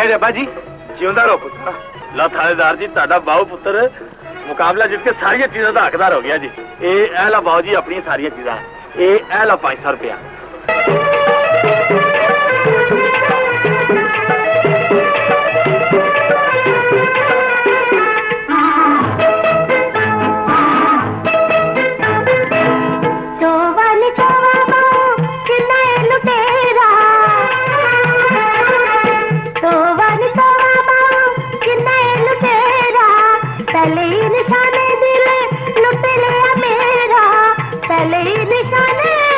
जय जब्बा जी जिंदा रहो पुत्र। लो थानेदार जी ताड़ा बाहू पुत्र मुकाबला जित के सारिया चीजों का हकदार हो गया जी। ए लो बाऊ जी अपनी सारिया चीजा ए लो 500 रुपया। पहले निशाने दिल लुट लिया मेरा, पहले निशाने